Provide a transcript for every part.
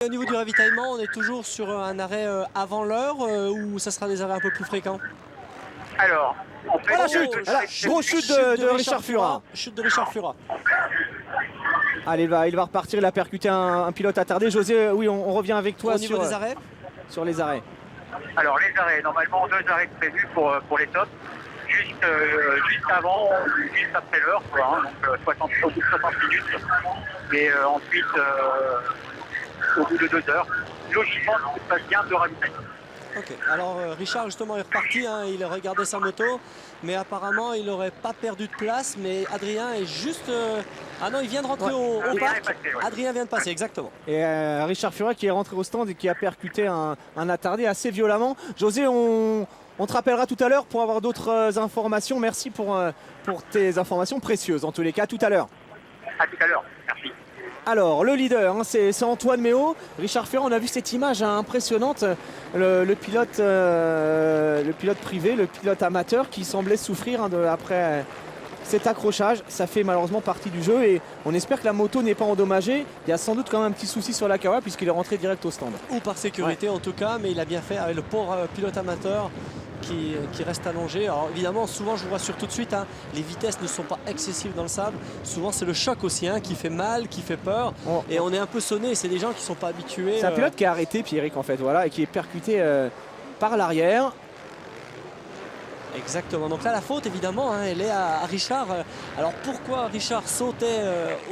Au niveau du ravitaillement, on est toujours sur un arrêt avant l'heure ou ça sera des arrêts un peu plus fréquents? Alors, en fait, la chute, grosse chute de Richard Fura. Chute de Richard Fura. Allez, il va repartir, il a percuté un pilote attardé. José, oui, on revient avec toi Au niveau des arrêts. Sur les arrêts. alors les arrêts, normalement 2 arrêts prévus pour les tops, juste avant, juste après l'heure, quoi, hein, donc 60 minutes, et ensuite au bout de 2 heures, logiquement tout se passe bien de ravitaillement. Ok, alors Richard justement est reparti, hein, il regardait sa moto, mais apparemment il n'aurait pas perdu de place, mais Adrien est juste... Ah non, il vient de rentrer au Adrien parc. est passé, ouais. Adrien vient de passer, exactement. Et Richard Fura qui est rentré au stand et qui a percuté un attardé assez violemment. José, on te rappellera tout à l'heure pour avoir d'autres informations. Merci pour tes informations précieuses, en tous les cas, tout à l'heure. À tout à l'heure, merci. Alors, le leader, hein, c'est Antoine Méo. Richard Fura, on a vu cette image hein, impressionnante. Le pilote privé, le pilote amateur qui semblait souffrir hein, après cet accrochage. Ça fait malheureusement partie du jeu et on espère que la moto n'est pas endommagée. Il y a sans doute quand même un petit souci sur la Kawa puisqu'il est rentré direct au stand. Ou par sécurité en tout cas, mais il a bien fait avec le pauvre pilote amateur qui reste allongé. Alors évidemment, souvent je vous rassure tout de suite, hein, les vitesses ne sont pas excessives dans le sable. Souvent c'est le choc aussi hein, qui fait mal, qui fait peur. Et on est un peu sonné, c'est des gens qui ne sont pas habitués. C'est un pilote qui a arrêté, Pierrick en fait, voilà, et qui est percuté par l'arrière. Exactement, donc là la faute évidemment hein, elle est à Richard. Alors pourquoi Richard sautait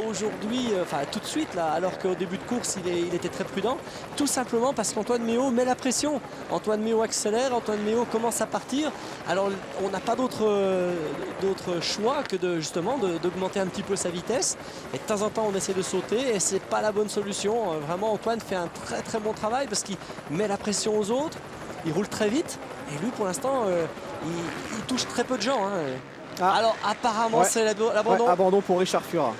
aujourd'hui, enfin tout de suite là, alors qu'au début de course il était très prudent? Tout simplement parce qu'Antoine Méo met la pression. Antoine Méo accélère, Antoine Méo commence à partir. Alors on n'a pas d'autre choix que justement d'augmenter un petit peu sa vitesse. Et de temps en temps on essaie de sauter et c'est pas la bonne solution. Vraiment Antoine fait un très très bon travail parce qu'il met la pression aux autres. Il roule très vite et lui pour l'instant il touche très peu de gens hein. Alors apparemment c'est l'abandon. Abandon pour Richard Fura.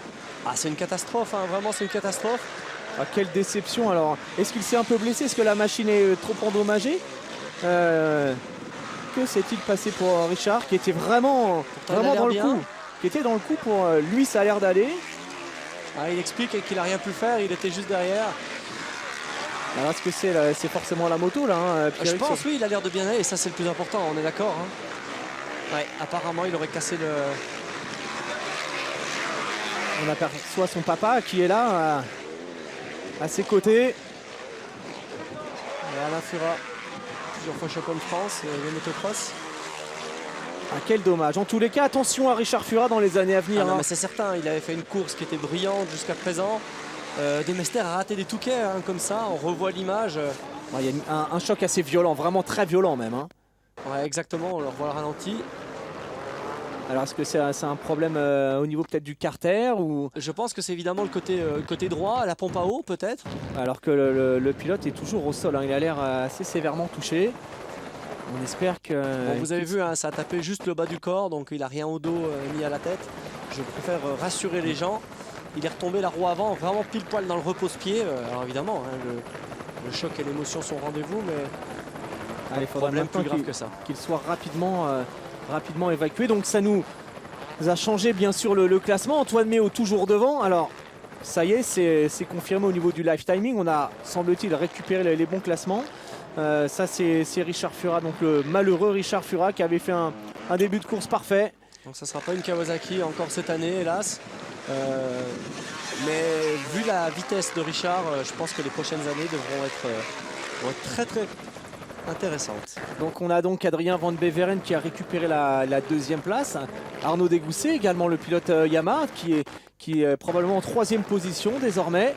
Ah, c'est une catastrophe hein. Vraiment c'est une catastrophe. Ah, quelle déception. Alors est-ce qu'il s'est un peu blessé? Est-ce que la machine est trop endommagée? Que s'est-il passé pour Richard qui était vraiment dans le coup? Qui était dans le coup pour lui, ça a l'air d'aller. Ah, il explique qu'il n'a rien pu faire, il était juste derrière. Alors est-ce que c'est forcément la moto là hein, Je pense oui, il a l'air de bien aller et ça c'est le plus important, on est d'accord hein. Ouais, apparemment il aurait cassé le... On aperçoit son papa qui est là à ses côtés. Et Alain Fura, plusieurs fois champion de France, le motocross. Ah, quel dommage. En tous les cas, attention à Richard Fura dans les années à venir. Ah non, hein. mais c'est certain, il avait fait une course qui était brillante jusqu'à présent. Demester a raté des touquets hein, comme ça, on revoit l'image. Il y a un choc assez violent, vraiment très violent même. Hein. Ouais, exactement, on le revoit le ralenti. Alors est-ce que c'est un problème au niveau peut-être du carter ou... Je pense que c'est évidemment le côté droit, la pompe à eau peut-être. Alors que le pilote est toujours au sol, hein. Il a l'air assez sévèrement touché. On espère que... Bon, vous avez vu, hein, ça a tapé juste le bas du corps, donc il n'a rien au dos ni à la tête. Je préfère rassurer les gens. Il est retombé la roue avant, vraiment pile poil dans le repose-pied. Alors évidemment, hein, le choc et l'émotion sont au rendez-vous, mais il faudra problème plus grave qu'il que ça. Qu'il soit rapidement évacué. Donc ça nous a changé bien sûr le classement. Antoine Méo toujours devant. Alors ça y est, c'est confirmé au niveau du live timing. On a, semble-t-il, récupéré les bons classements. Ça c'est Richard Fura, donc le malheureux Richard Fura qui avait fait un début de course parfait. Donc ça ne sera pas une Kawasaki encore cette année, hélas. Mais vu la vitesse de Richard, je pense que les prochaines années devront être très très intéressantes. Donc on a donc Adrien Van Beveren qui a récupéré la deuxième place. Arnaud Dégousset, également le pilote Yamaha qui est probablement en 3e position désormais.